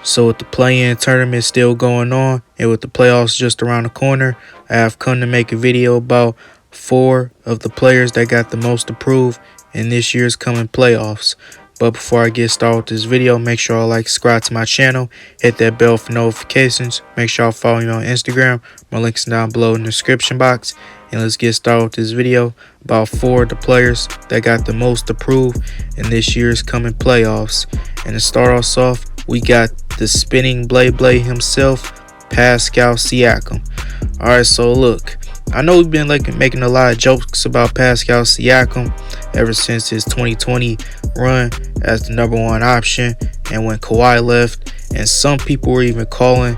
So with the play-in tournament still going on and with the playoffs just around the corner, I have come to make a video about 4 of the players that got the most approved in this year's coming playoffs. But before I get started with this video, make sure you like, subscribe to my channel, hit that bell for notifications, make sure you follow me on Instagram. My links down below in the description box. And let's get started with this video about 4 of the players that got the most approved in this year's coming playoffs. And to start us off, we got the spinning blade himself, Pascal Siakam. Alright, so look, I know we've been making a lot of jokes about Pascal Siakam ever since his 2020 run as the #1 option and when Kawhi left, and some people were even calling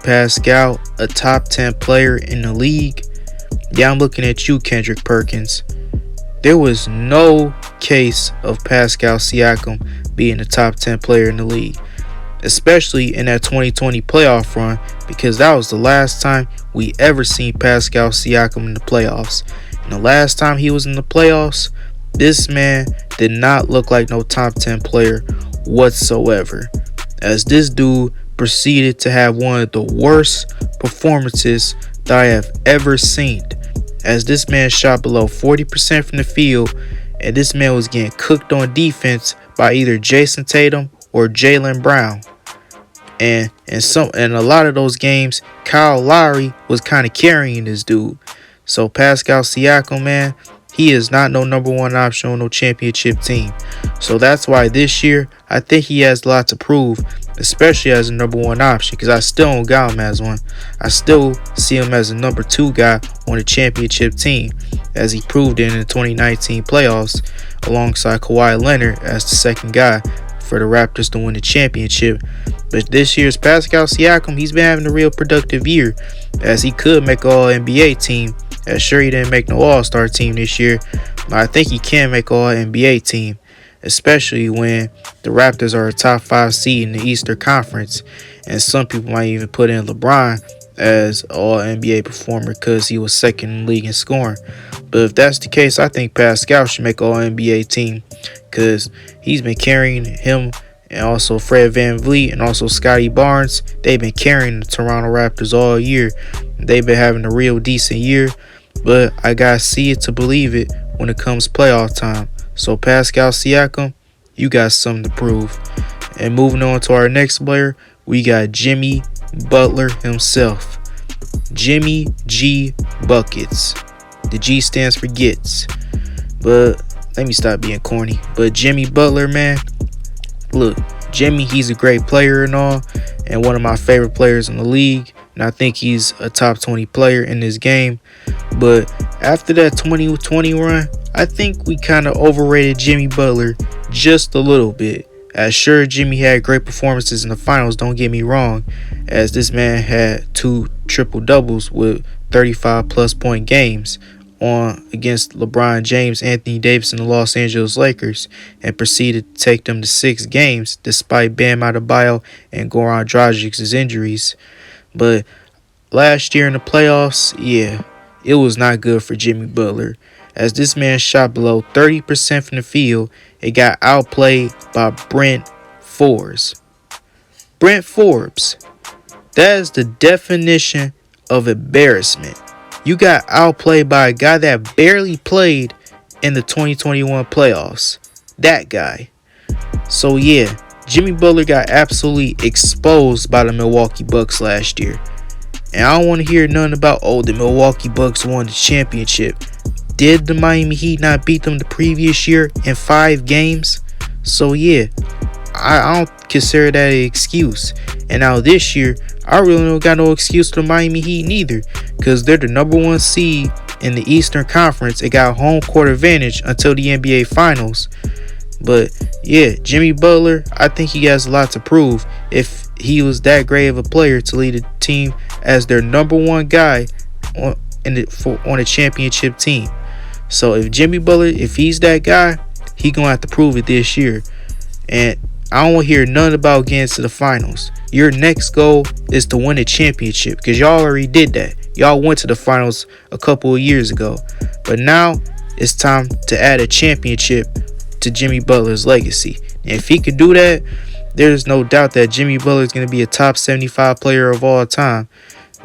Pascal a top 10 player in the league. Yeah, I'm looking at you, Kendrick Perkins. There was no case of Pascal Siakam being a top 10 player in the league, especially in that 2020 playoff run, because that was the last time we ever seen Pascal Siakam in the playoffs. And the last time he was in the playoffs, this man did not look like no top 10 player whatsoever, as this dude proceeded to have one of the worst performances that I have ever seen, as this man shot below 40% from the field, and this man was getting cooked on defense by either Jason Tatum or Jaylen Brown. And in a lot of those games, Kyle Lowry was kind of carrying this dude. So Pascal Siakam, man, he is not no #1 option on no championship team. So that's why this year I think he has a lot to prove, especially as a #1 option, because I still don't got him as one. I still see him as a #2 guy on a championship team, as he proved in the 2019 playoffs alongside Kawhi Leonard as the second guy for the Raptors to win the championship. But this year's Pascal Siakam, he's been having a real productive year, as he could make an All-NBA team. As sure, he didn't make no All-Star team this year, but I think he can make an All-NBA team, especially when the Raptors are a top 5 seed in the Eastern Conference, and some people might even put in LeBron as an All-NBA performer because he was second in the league in scoring. But if that's the case, I think Pascal should make an All-NBA team, because he's been carrying him, and also Fred VanVleet and also Scotty Barnes. They've been carrying the Toronto Raptors all year. They've been having a real decent year, but I gotta see it to believe it when it comes playoff time. So Pascal Siakam, you got something to prove. And moving on to our next player, we got Jimmy Butler himself. Jimmy G Buckets. The G stands for gets. But let me stop being corny. But Jimmy Butler, man, look, Jimmy, he's a great player and all, and one of my favorite players in the league, and I think he's a top 20 player in this game. But after that 2020 run, I think we kind of overrated Jimmy Butler just a little bit. As sure, Jimmy had great performances in the finals, don't get me wrong, as this man had 2 triple-doubles with 35-plus point games on against LeBron James, Anthony Davis, and the Los Angeles Lakers, and proceeded to take them to 6 games despite Bam Adebayo and Goran Dragic's injuries. But last year in the playoffs, yeah, it was not good for Jimmy Butler, as this man shot below 30% from the field. It got outplayed by Brent Forbes. Brent Forbes, that is the definition of embarrassment. You got outplayed by a guy that barely played in the 2021 playoffs. That guy. So yeah, Jimmy Butler got absolutely exposed by the Milwaukee Bucks last year. And I don't want to hear nothing about, oh, the Milwaukee Bucks won the championship. Did the Miami Heat not beat them the previous year in 5 games? So yeah, I don't consider that an excuse. And now this year, I really don't got no excuse to the Miami Heat neither, because they're the #1 seed in the Eastern Conference. It got home court advantage until the NBA Finals. But yeah, Jimmy Butler, I think he has a lot to prove if he was that great of a player to lead a team as their #1 guy on a championship team. So if Jimmy Butler, if he's that guy, he gonna have to prove it this year. And I don't want to hear nothing about getting to the finals. Your next goal is to win a championship, because y'all already did that. Y'all went to the finals a couple of years ago. But now it's time to add a championship to Jimmy Butler's legacy. And if he could do that, there's no doubt that Jimmy Butler is going to be a top 75 player of all time.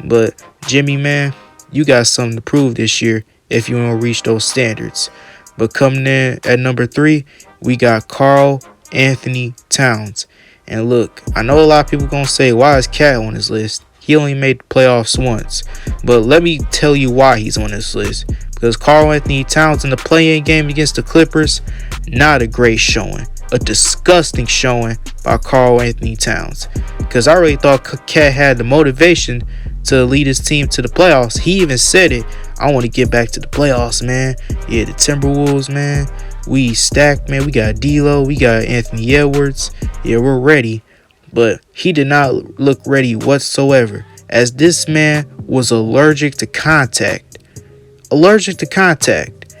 But Jimmy, man, you got something to prove this year if you want to reach those standards. But coming in at number 3, we got Karl Anthony Towns. And look, I know a lot of people going to say, why is Cat on this list? He only made the playoffs once. But let me tell you why he's on this list. Because Karl Anthony Towns in the play-in game against the Clippers, not a great showing. A disgusting showing by Karl Anthony Towns. Because I really thought Cat had the motivation to lead his team to the playoffs. He even said it. I want to get back to the playoffs, man. Yeah, the Timberwolves, man. We stacked, man. We got D'Lo. We got Anthony Edwards. Yeah, we're ready. But he did not look ready whatsoever, as this man was allergic to contact.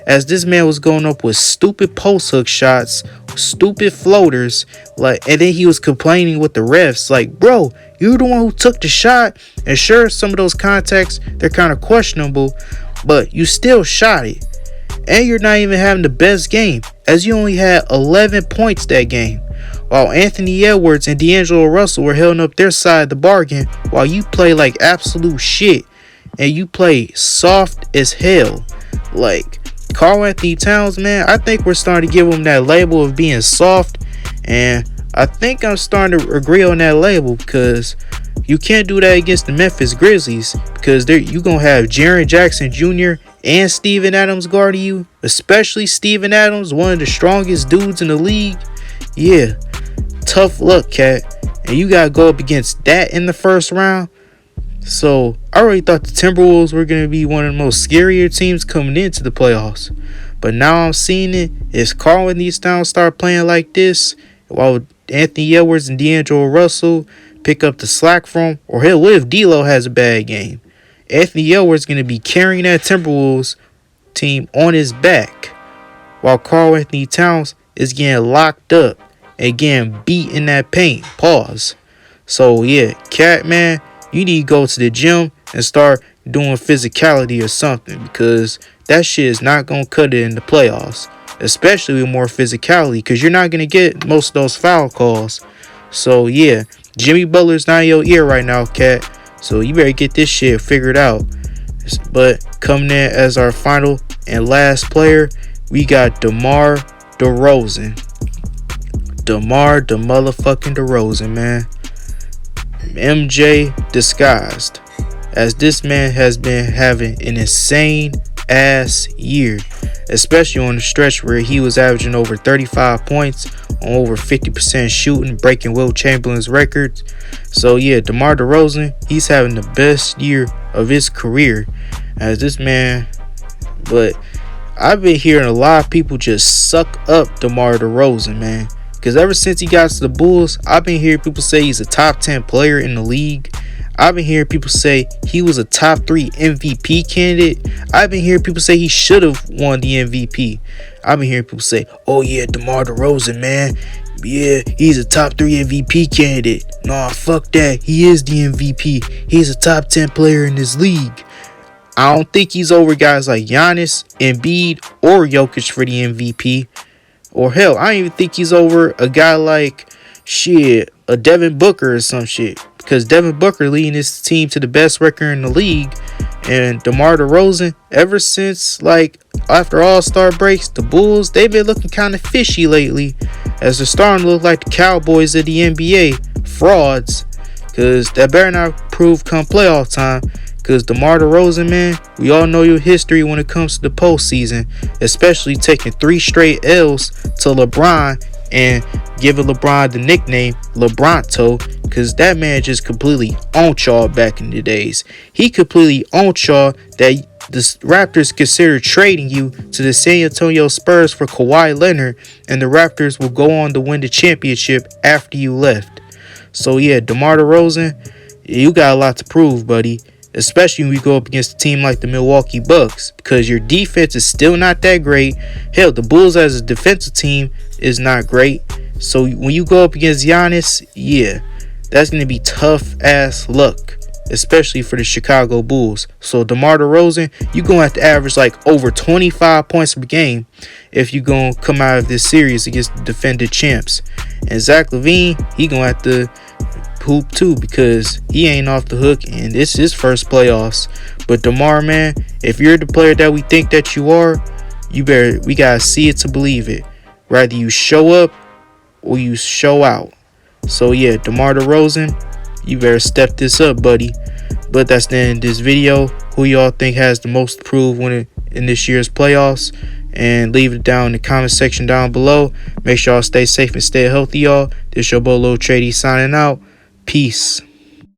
As this man was going up with stupid post hook shots, stupid floaters, and then he was complaining with the refs, like, bro, you're the one who took the shot. And sure, some of those contacts, they're kind of questionable, but you still shot it. And you're not even having the best game, as you only had 11 points that game. While Anthony Edwards and D'Angelo Russell were holding up their side of the bargain, while you play like absolute shit. And you play soft as hell. Like, Karl Anthony Towns, man, I think we're starting to give him that label of being soft. And I think I'm starting to agree on that label, because you can't do that against the Memphis Grizzlies, because you're going to have Jaren Jackson Jr. and Steven Adams guarding you, especially Steven Adams, one of the strongest dudes in the league. Yeah, tough luck, Cat. And you got to go up against that in the first round. So I already thought the Timberwolves were going to be one of the most scarier teams coming into the playoffs. But now I'm seeing it. If Karl Anthony Towns start playing like this, while Anthony Edwards and D'Angelo Russell pick up the slack from, or hell, what if D'Lo has a bad game? Anthony Edwards is going to be carrying that Timberwolves team on his back, while Karl Anthony Towns is getting locked up and getting beat in that paint. Pause. So yeah, Cat, man, you need to go to the gym and start doing physicality or something, because that shit is not going to cut it in the playoffs, especially with more physicality, because you're not going to get most of those foul calls. So yeah, Jimmy Butler's not in your ear right now, Cat. So you better get this shit figured out. But coming in as our final and last player, we got DeMar DeRozan. DeMar the motherfucking DeRozan, man. MJ disguised, as this man has been having an insane ass year, especially on the stretch where he was averaging over 35 points on over 50% shooting, breaking Wilt Chamberlain's records. So yeah, DeMar DeRozan, he's having the best year of his career as this man. But I've been hearing a lot of people just suck up DeMar DeRozan, man. Because ever since he got to the Bulls, I've been hearing people say he's a top 10 player in the league. I've been hearing people say he was a top 3 MVP candidate. I've been hearing people say he should have won the MVP. I've been hearing people say, oh yeah, DeMar DeRozan, man. Yeah, he's a top 3 MVP candidate. Nah, fuck that. He is the MVP. He's a top 10 player in this league. I don't think he's over guys like Giannis, Embiid, or Jokic for the MVP. Or hell, I don't even think he's over a guy like, a Devin Booker or some shit. Because Devin Booker leading his team to the best record in the league. And DeMar DeRozan, ever since, after All-Star breaks, the Bulls, they've been looking kind of fishy lately. As they're starting to look like the Cowboys of the NBA. Frauds. Because that better not prove come playoff time. Because DeMar DeRozan, man, we all know your history when it comes to the postseason. Especially taking 3 straight L's to LeBron and giving LeBron the nickname LeBronto. Because that man just completely owned y'all back in the days. He completely owned y'all that the Raptors considered trading you to the San Antonio Spurs for Kawhi Leonard. And the Raptors will go on to win the championship after you left. So yeah, DeMar DeRozan, you got a lot to prove, buddy. Especially when we go up against a team like the Milwaukee Bucks, because your defense is still not that great. Hell, the Bulls as a defensive team is not great. So when you go up against Giannis, yeah, that's going to be tough ass luck. especially for the Chicago Bulls. So DeMar DeRozan, you going to have to average like over 25 points per game if you going to come out of this series against the defending champs. And Zach LaVine, he going to have to hoop too, because he ain't off the hook and this is his first playoffs. But DeMar, man, if you're the player that we think that you are, we gotta see it to believe it. Rather you show up or you show out. So yeah, DeMar DeRozan, you better step this up, buddy. But that's the end of this video. Who y'all think has the most to prove in this year's playoffs? And leave it down in the comment section down below. Make sure y'all stay safe and stay healthy, y'all. This your boy Lil Trady signing out. Peace.